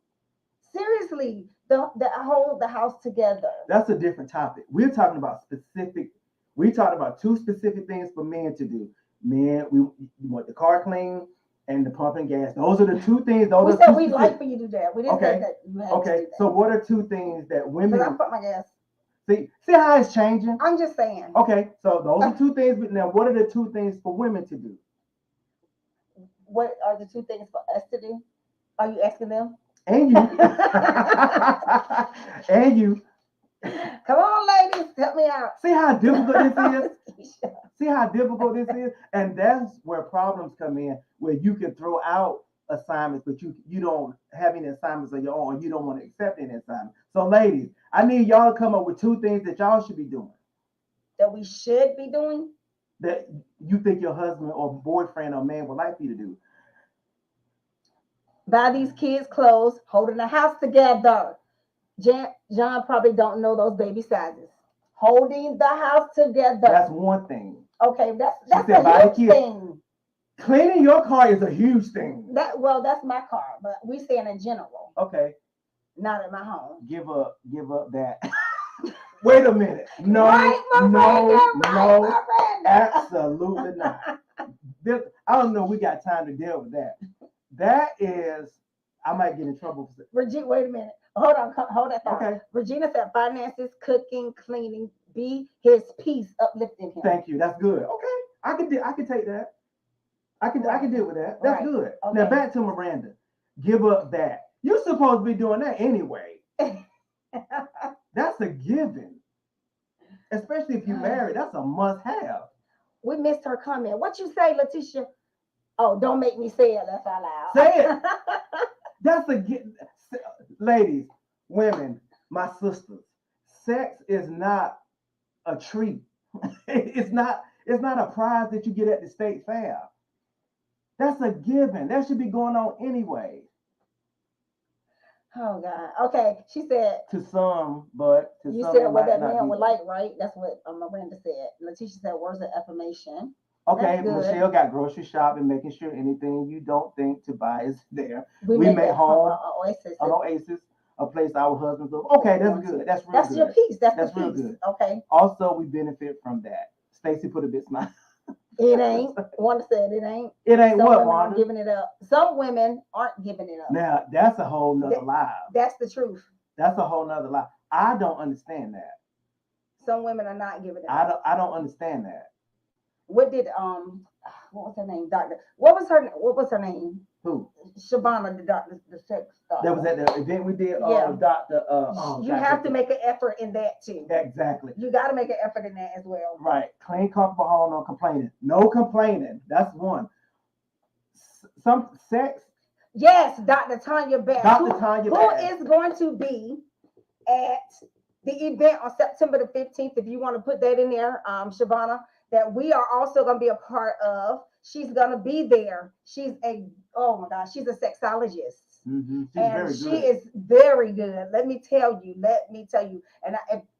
Seriously, the hold the house together. That's a different topic. We're talking about specific. We talked about two specific things for men to do. Men, we want the car clean and the pumping gas. Those are the two things. We said we'd like for you to do that. We didn't say that you had to Okay. do that. So what are two things that women? Because I put my gas. See how it's changing. I'm just saying. Okay, so those are two things. But now, what are the two things for women to do? What are the two things for us to do? Are you asking them? And you. And you. Come on, ladies, help me out. See how difficult this is? See how difficult this is? And that's where problems come in, where you can throw out assignments, but you don't have any assignments of your own, or you don't want to accept any assignments. So, ladies, I need y'all to come up with two things that y'all should be doing. That we should be doing? That you think your husband or boyfriend or man would like you to do. Buy these kids clothes, holding the house together. John probably don't know those baby sizes. Holding the house together. That's one thing. Okay, that's said, a huge thing. Cleaning your car is a huge thing. That's my car, but we saying in general. Okay. Not at my home. Give up that. Wait a minute. No, absolutely not. I don't know. We got time to deal with that. That is, I might get in trouble. Regina, wait a minute. Hold that thought. Okay. Regina said finances, cooking, cleaning, be his peace, uplifting him. Thank you. That's good. Okay. I can take that. I can deal with that. That's good. Okay. Now back to Miranda. Give up that. You're supposed to be doing that anyway. That's a given. Especially if you're married. That's a must-have. We missed her comment. What you say, Letitia? Oh, don't make me say it. That's out loud. Say it. That's a given. Ladies, women, my sisters, sex is not a treat. It's not a prize that you get at the state fair. That's a given. That should be going on anyway. Oh God. Okay. She said to some, but to you some said what that not man would like, right? That's what Miranda said. Letitia said words of affirmation. Okay, Michelle got grocery shopping, making sure anything you don't think to buy is there. We make home Oasis, a place our husbands live. Okay, that's good. That's real good. That's your piece. That's real piece. Good. Okay. Also, we benefit from that. Stacey put a bit smile. It ain't. Wanda said it ain't. It ain't Some what, women Wanda? aren't giving it up. Some women aren't giving it up. Now, that's a whole nother lie. That's the truth. That's a whole nother lie. I don't understand that. Some women are not giving it up. I don't understand that. what did what was her name? What was her name? Who? Shabana, the doctor, the sex doctor. That was at the event we did. Yeah. Doctor. You have to make an effort in that too. Exactly. You got to make an effort in that as well. Right. Clean, comfortable home, no complaining. No complaining. That's one. Some sex. Yes, Dr. Tanya Bass. Dr. Tanya Who Bass. is going to be at the event on September the 15th? If you want to put that in there, Shabana, that we are also going to be a part of. She's going to be there. She's oh my gosh, she's a sexologist. Mm-hmm. She's And very she good. is very good. Let me tell you. And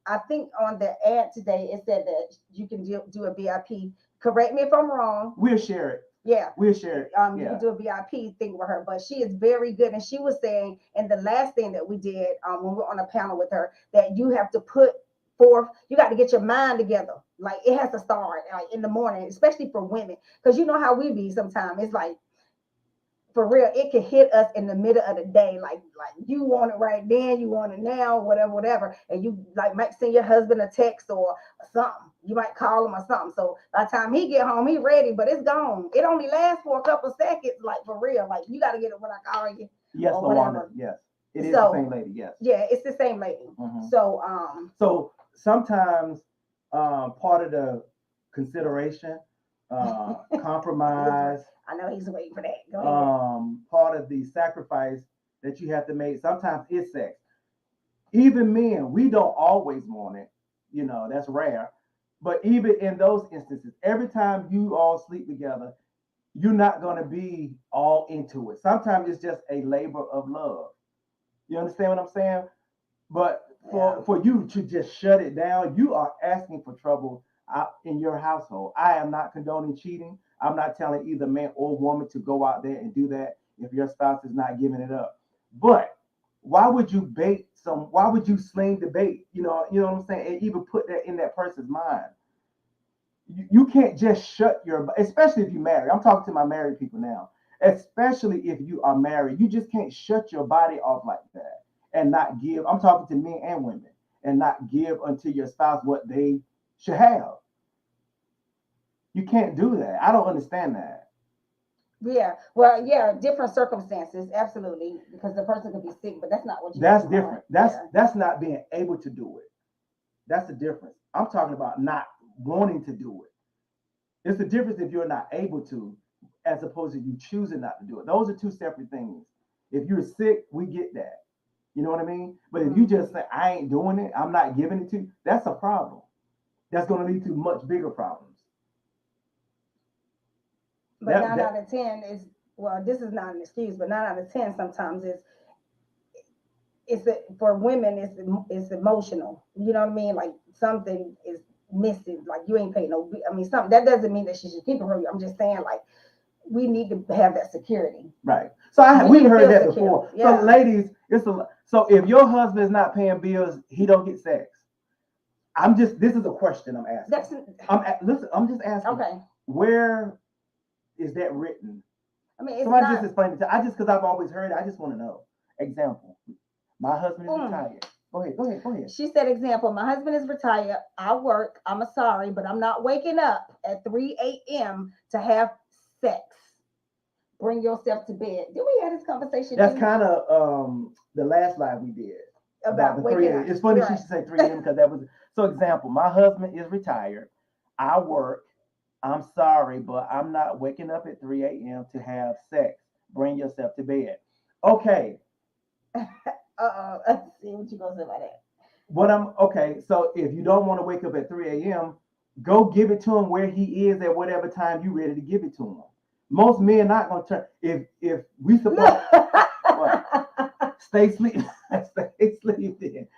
I think on the ad today, it said that you can do a VIP. Correct me if I'm wrong. We'll share it. Yeah. We'll share it. You can do a VIP thing with her, but she is very good. And she was saying, and the last thing that we did when we were on a panel with her, that you have to put forth, you got to get your mind together. Like it has to start like in the morning, especially for women, because you know how we be sometimes. It's like, for real, it can hit us in the middle of the day. Like you want it right then, you want it now, whatever. And you like might send your husband a text or something. You might call him or something. So by the time he get home, he ready, but it's gone. It only lasts for a couple seconds, like for real. Like you got to get it when I call you. Yes, or Luana. whatever. Yes. It is the same lady, yes. Yeah, it's the same lady. Mhm. So sometimes part of the consideration, compromise, I know he's waiting for that. Go ahead. part of the sacrifice that you have to make sometimes is sex. Even men, we don't always want it, that's rare. But even in those instances, every time you all sleep together, you're not going to be all into it. Sometimes it's just a labor of love. You understand what I'm saying? But for you to just shut it down, you are asking for trouble in your household. I am not condoning cheating. I'm not telling either man or woman to go out there and do that if your spouse is not giving it up. But why would you why would you sling the bait? You know what I'm saying? And even put that in that person's mind. You can't just shut especially if you're married. I'm talking to my married people now. Especially if you are married, you just can't shut your body off like that and not give. I'm talking to men and women, and not give unto your spouse what they should have. You can't do that. I don't understand that. Yeah, well, yeah, different circumstances, absolutely, because the person could be sick, but that's not what you. That's different. That's not being able to do it. That's the difference. I'm talking about not wanting to do it. It's the difference if you're not able to, as opposed to you choosing not to do it. Those are two separate things. If you're sick, we get that. You know what I mean? But if you just say, I ain't doing it, I'm not giving it to you, that's a problem. That's going to lead to much bigger problems. But 9 out of 10 is, well, this is not an excuse, but 9 out of 10 sometimes for women, it's emotional. You know what I mean? Like something is missing, like you ain't paying something. That doesn't mean that she should keep it from you. I'm just saying, like, we need to have that security. Right. So we've heard that before. Yeah. So ladies, so if your husband is not paying bills, he don't get sex. This is a question I'm asking. I'm just asking. Okay. Where is that written? Somebody just explain it to because I've always heard it. I just want to know. Example. My husband is retired. Go ahead. She said, example, my husband is retired. I work. I'm sorry, but I'm not waking up at 3 a.m. to have sex. Bring yourself to bed. Did we have this conversation? That's kind of the last live we did. About the 3 a.m. It's funny she should say 3 a.m. because that was, so example, my husband is retired. I work. I'm sorry, but I'm not waking up at 3 a.m. to have sex. Bring yourself to bed. Okay. Let's see what you gonna say about that. Okay. So if you don't want to wake up at 3 a.m., go give it to him where he is at whatever time you're ready to give it to him. Most men not gonna turn. If we suppose stay sleeping, stay sleeping.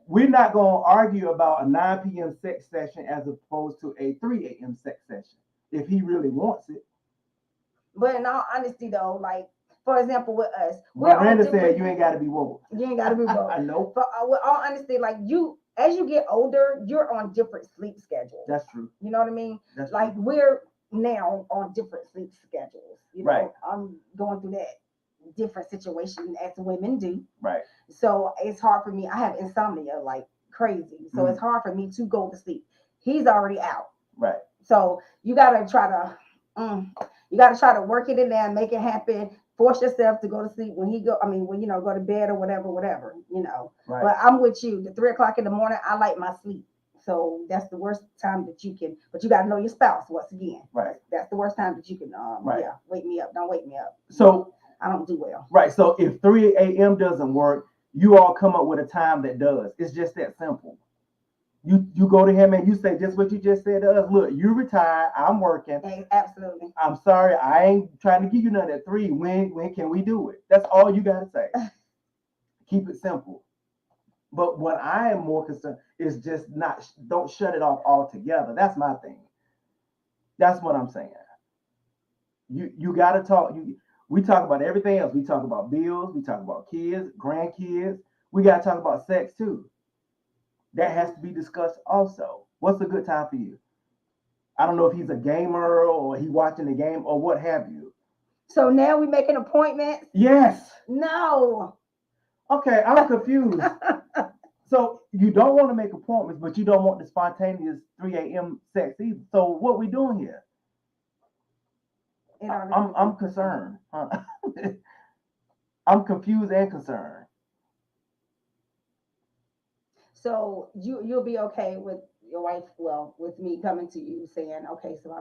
We're not gonna argue about a 9 p.m. sex session as opposed to a 3 a.m. sex session if he really wants it. But in all honesty, though, like for example, with us, Miranda said you ain't got to be woke. You ain't got to be woke. I know. But with all honesty, like as you get older, you're on different sleep schedules. That's true. You know what I mean? That's like true. We're now on different sleep schedules. You know, right. I'm going through that different situation as women do. Right. So it's hard for me. I have insomnia like crazy. So it's hard for me to go to sleep. He's already out. Right. So you gotta try to work it in there and make it happen. Force yourself to go to sleep when he go. I mean, when go to bed or whatever. Right. But I'm with you. The 3 o'clock in the morning, I like my sleep. So that's the worst time that you can. But you gotta know your spouse once again. Right. That's the worst time that you can. Right. Yeah, wake me up. Don't wake me up. So I don't do well. right. So if 3 a.m. doesn't work, you all come up with a time that does. It's just that simple. You go to him and you say just what you just said to us. Look, you retired. I'm working. Absolutely. I'm sorry. I ain't trying to give you none at 3. When can we do it? That's all you gotta say. Keep it simple. But what I am more concerned is just don't shut it off altogether. That's my thing. That's what I'm saying. You gotta talk. We talk about everything else. We talk about bills. We talk about kids, grandkids. We gotta talk about sex too. That has to be discussed also. What's a good time for you? I don't know if he's a gamer or he watching the game or what have you. So now we making appointments? Yes. No. Okay, I'm confused. So you don't want to make appointments, but you don't want the spontaneous 3 a.m. sex either. So what we doing here? I'm concerned. I'm confused and concerned. So you'll be okay with your wife, well, with me coming to you saying, okay, so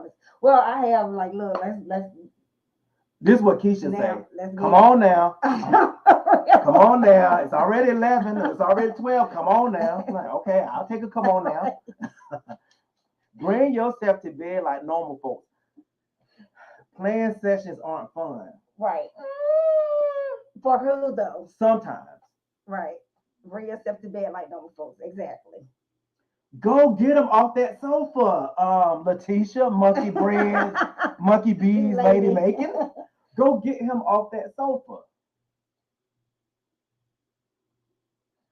I have like, look, let's This is what Keisha now, say. let's Come get on now. it. Come on now. It's already 11. It's already 12. Come on now. I'm like, okay, I'll take a come on now. Bring yourself to bed like normal folks. Playing sessions aren't fun. Right. For who though? Sometimes. Right. Bring yourself to bed like normal folks. Exactly. Go get them off that sofa. Letitia, Monkey Bread, Monkey Bees, Lady Macon. Go get him off that sofa.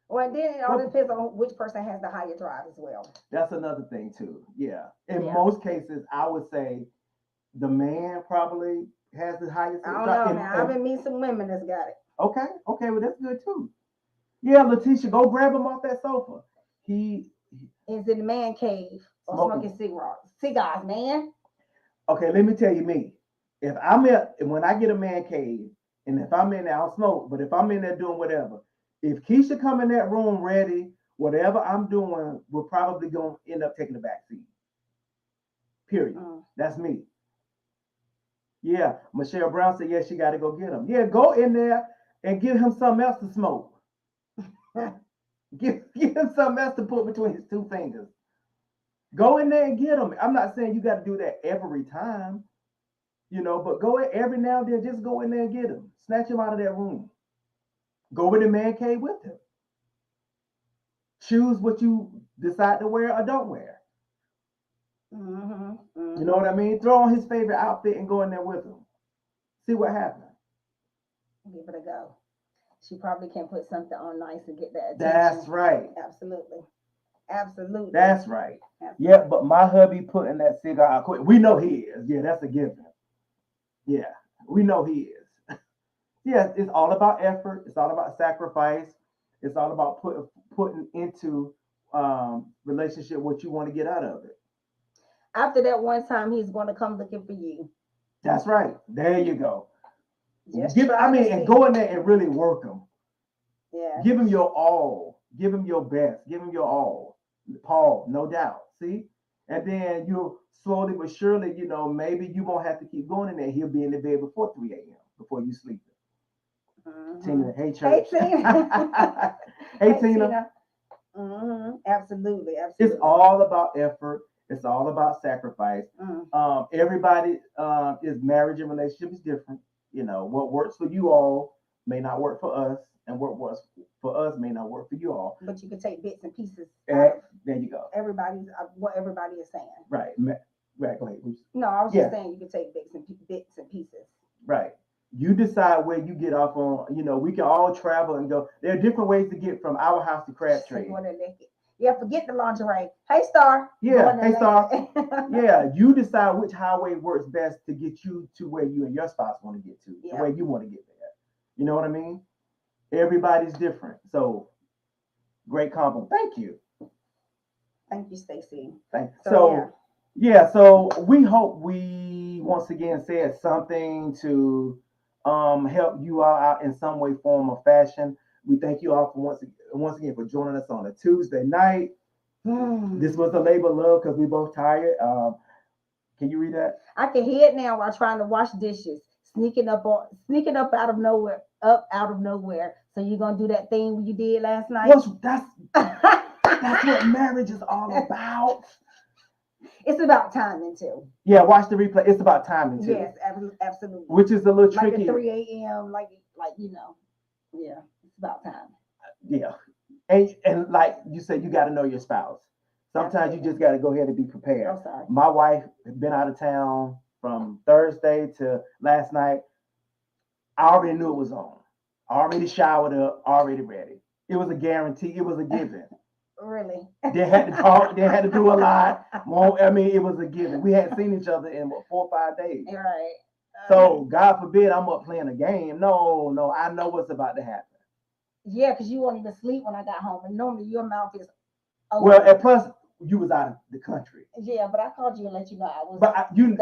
Well, then it all depends on which person has the higher drive as well. That's another thing too. Yeah. In Yeah. most cases, I would say the man probably has the highest. I don't know, man. I've been meeting some women that's got it. Okay. Okay. Well, that's good too. Yeah, Letitia, go grab him off that sofa. He is in the man cave or smoking cigars, man. Okay, let me tell you me. When I get a man cave, and if I'm in there, I'll smoke. But if I'm in there doing whatever, if Keisha come in that room ready, whatever I'm doing, we're probably gonna end up taking the back seat. Period. That's me. Yeah, Michelle Brown said, yeah, she got to go get him. Yeah, go in there and give him something else to smoke. give him something else to put between his two fingers. Go in there and get him. I'm not saying you got to do that every time, but go in every now and then, just go in there and get him. Snatch him out of that room. Go in the man cave with him. Choose what you decide to wear or don't wear. You know what I mean? Throw on his favorite outfit and go in there with him. See what happens. Give it a go. She probably can put something on nice and get that attention. That's right. Absolutely. Absolutely. That's right. Absolutely. Yeah, but my hubby putting that cigar out quick. We know he is. Yeah, that's a given. Yeah, we know he is. Yeah, it's all about effort. It's all about sacrifice. It's all about putting into relationship what you want to get out of it. After that one time, he's going to come looking for you. That's right. There you go. Just and go in there and really work him. Yeah. Give him your all. Give him your best. Give him your all. Paul, no doubt. See? And then you'll slowly but surely, maybe you won't have to keep going in there. He'll be in the bed before 3 a.m. before you sleep. Tina, hey church. Hey Tina. Hey Tina. Absolutely. It's all about effort. It's all about sacrifice. Everybody is marriage and relationship is different. What works for you all may not work for us, and what works for us may not work for you all. But you can take bits and pieces. There you go. What everybody is saying. Right. Right. Go ahead. No, I was just saying you can take bits and pieces. Right. You decide where you get off on. We can all travel and go. There are different ways to get from our house to Crabtree. Yeah, forget the lingerie. Hey, Star. Yeah, hey, Star. Yeah, you decide which highway works best to get you to where you and your spouse want to get to, the way you want to get there. You know what I mean? Everybody's different. So, great compliment. Thank you. Thank you, Stacy. So Yeah, so we hope we once again said something to help you all out in some way, form, or fashion. We thank you all for once again for joining us on a Tuesday night. This was the labor of love because we both tired. Can you read that? I can hear it now while trying to wash dishes, sneaking up out of nowhere, up out of nowhere. So you gonna do that thing you did last night? That's what marriage is all about. It's about timing too. Yeah, watch the replay. It's about timing too. Yes, absolutely. Which is a little Like tricky. at 3 a.m. Like yeah, it's about time. Yeah. And like you said, you got to know your spouse. Sometimes you just got to go ahead and be prepared. I'm sorry. My wife had been out of town from Thursday to last night. I already knew it was on. Already showered up, already ready. It was a guarantee. It was a given. Really? They had to talk. They had to do a lot. Well, I mean, it was a given. We hadn't seen each other in 4 or 5 days. Right. So God forbid I'm up playing a game. No, I know what's about to happen. Yeah, because you won't even sleep when I got home, and normally your mouth is open. Well, and plus you was out of the country. Yeah, but I called you and let you know I was. But you,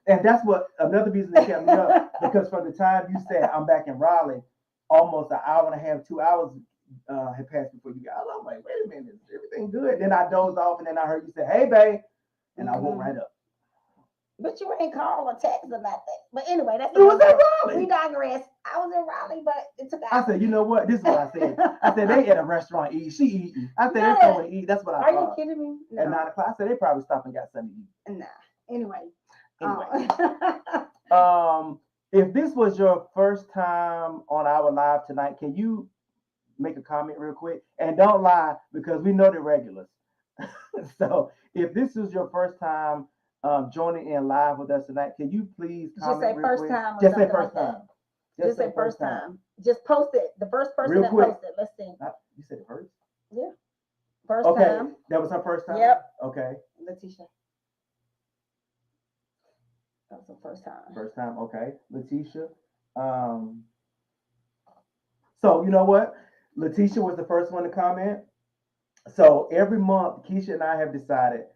and that's what another reason they kept me up because from the time you said I'm back in Raleigh, almost an hour and a half, 2 hours had passed before you got. I'm like, wait a minute, is everything good? Then I dozed off, and then I heard you say, "Hey, babe," and I woke right up. But you ain't call or text or nothing. But anyway, that's You was in we Raleigh. digress. I was in Raleigh, but it took. I said, you know what? This is what I said. I said they at a restaurant eating. She eating. I said they somewhere eat. That's what I Are you thought. kidding me? At No. 9 o'clock, I said they probably stopped and got something to eat. Nah. Anyway. If this was your first time on our live tonight, can you make a comment real quick? And don't lie because we know the regulars. So if this is your first time joining in live with us tonight, can you please comment just say real first quick? time. Or Just say something first like time. that. Just say first time. Just post it. The first person Real that quick. posted. Let's see. You said it first? Yeah. First Okay. time. That was her first time? Yep. Okay. Letitia. That was the first time. First time, okay. Letitia. So you know what? Letitia was the first one to comment. So every month, Keisha and I have decided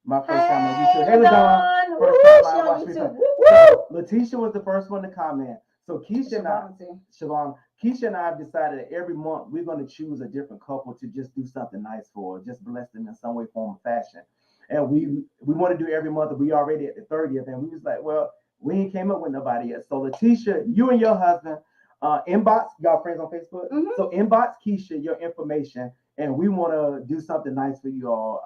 my first time on YouTube. Hey, LaDon. First time I watched replay. So Letitia was the first one to comment. So Keisha and I, Siobhan, Keisha and I have decided that every month we're going to choose a different couple to just do something nice for, just bless them in some way, form, or fashion. And we want to do every month. We already at the 30th, and we was like, well, we ain't came up with nobody yet. So Letitia, you and your husband, inbox, y'all friends on Facebook. Mm-hmm. So inbox Keisha your information, and we want to do something nice for you all.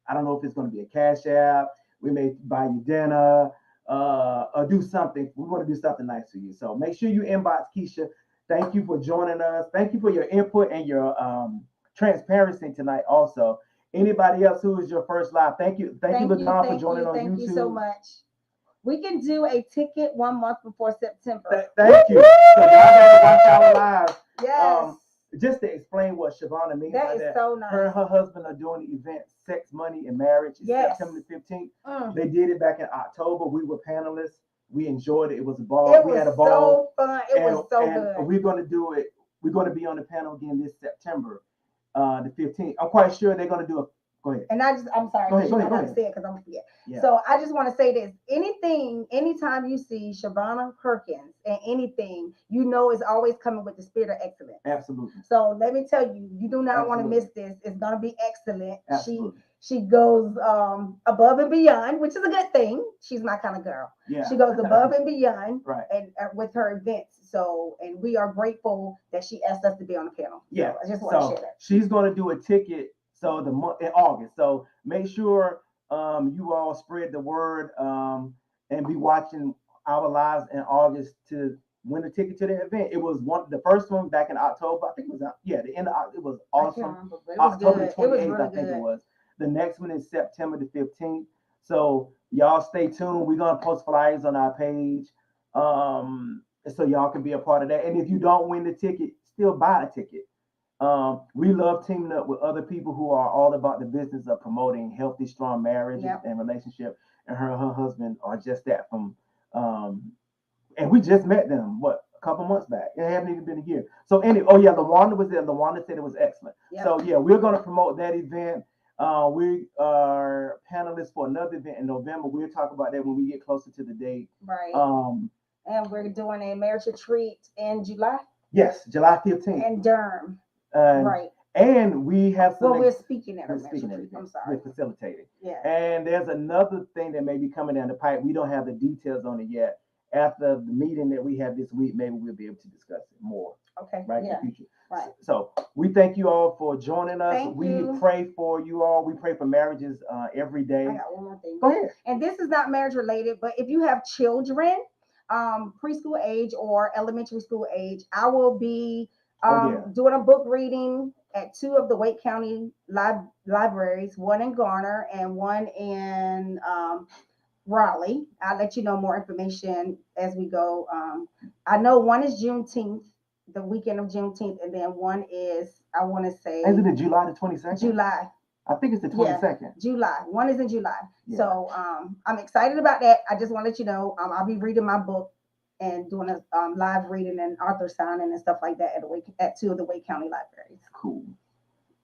I don't know if it's going to be a cash app. We may buy you dinner, or do something. We want to do something nice for you. So make sure you inbox Keisha. Thank you for joining us. Thank you for your input and your transparency tonight. Also, anybody else who is your first live, thank you, LaDon, for joining on YouTube. Thank you so much. We can do a ticket 1 month before September. Thank you. So y'all got to watch our live. Yes. Just to explain what Shavonna means That by is that. so nice. Her and her husband are doing the event Sex, Money, and Marriage. It's Yes. September the 15th. They did it back in October. We were panelists. We enjoyed it. It was a ball. We had a ball. So fun. It was so good. We're going to do it. We're going to be on the panel again this September, the 15th. I'm quite sure they're going to do a. Go ahead. And I'm sorry. Go ahead. I'm going to say it because I'm going to forget. Yeah. So I just want to say this. Anytime you see Shavonna Perkins and anything, you know it's always coming with the spirit of excellence. Absolutely. So let me tell you, you do not want to miss this. It's going to be excellent. Absolutely. She goes above and beyond, which is a good thing. She's my kind of girl. Yeah. She goes above and beyond, right? And with her events. So, and we are grateful that she asked us to be on the panel. Yeah. So I just want to share that. She's going to do a ticket. So the month in August. So make sure you all spread the word and be watching our lives in August to win a ticket to the event. It was the first one back in October. I think it was the end of October. It was awesome. October 28th, I think it was. The next one is September the 15th. So y'all stay tuned. We're gonna post flyers on our page. So y'all can be a part of that. And if you don't win the ticket, still buy a ticket. We love teaming up with other people who are all about the business of promoting healthy, strong marriages and relationship. And her husband are just that from, and we just met them, a couple months back. It haven't even been a year. So LaWanda was there. LaWanda said it was excellent. Yep. So yeah, we're going to promote that event. We are panelists for another event in November. We'll talk about that when we get closer to the date. Right. And we're doing a marriage retreat in July. Yes, July 15th. In Durham. Right. And we have some. Well, we're speaking at a marriage retreat. I'm sorry. We're facilitating. Yeah. And there's another thing that may be coming down the pipe. We don't have the details on it yet. After the meeting that we have this week, maybe we'll be able to discuss it more. Okay. Right. Yeah. In the future. Right. So we thank you all for joining us. Thank we you. pray for you all. We pray for marriages every day. I got one more thing. Go ahead. And this is not marriage related, but if you have children, preschool age or elementary school age, I will be doing a book reading at 2 of the Wake County libraries, one in Garner and one in Raleigh. I'll let you know more information as we go. I know one is Juneteenth, the weekend of Juneteenth, and then one is, I want to say, is it July the 22nd? July. I think it's the 22nd. Yeah, July. One is in July. Yeah. So I'm excited about that. I just want to let you know I'll be reading my book and doing a live reading and author signing and stuff like that at 2 of the Wake County libraries. Cool.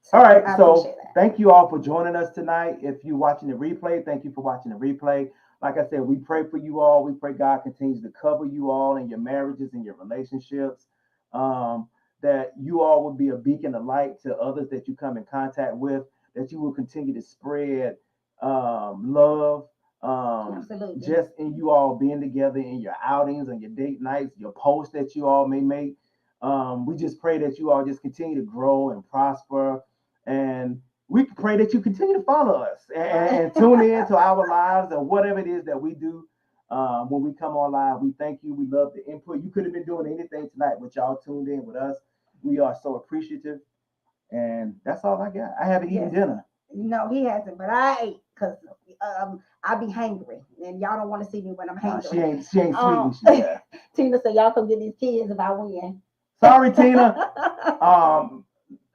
So all right. I So thank you all for joining us tonight. If you're watching the replay, thank you for watching the replay. Like I said, we pray for you all. We pray God continues to cover you all in your marriages and your relationships. That you all will be a beacon of light to others that you come in contact with, that you will continue to spread love, just in you all being together in your outings and your date nights, your posts that you all may make. We just pray that you all just continue to grow and prosper. And we pray that you continue to follow us and tune in to our lives or whatever it is that we do. When we come on live, we thank you. We love the input. You could have been doing anything tonight, but y'all tuned in with us. We are so appreciative. And that's all I got. I haven't eaten dinner. No, he hasn't, but I ate because I be hangry, and y'all don't want to see me when I'm hangry. She ain't sweet. Tina said, y'all come get these kids if I win. Sorry, Tina.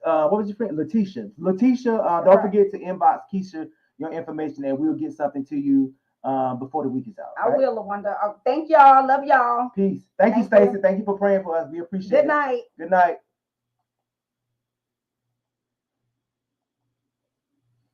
What was your friend? Letitia. Don't forget to inbox Keisha your information, and we'll get something to you before the week is out. I will, LaWanda. Thank y'all. Love y'all. Peace. Thank you, Stacey. Thank you for praying for us. We appreciate it. Good night. Good night.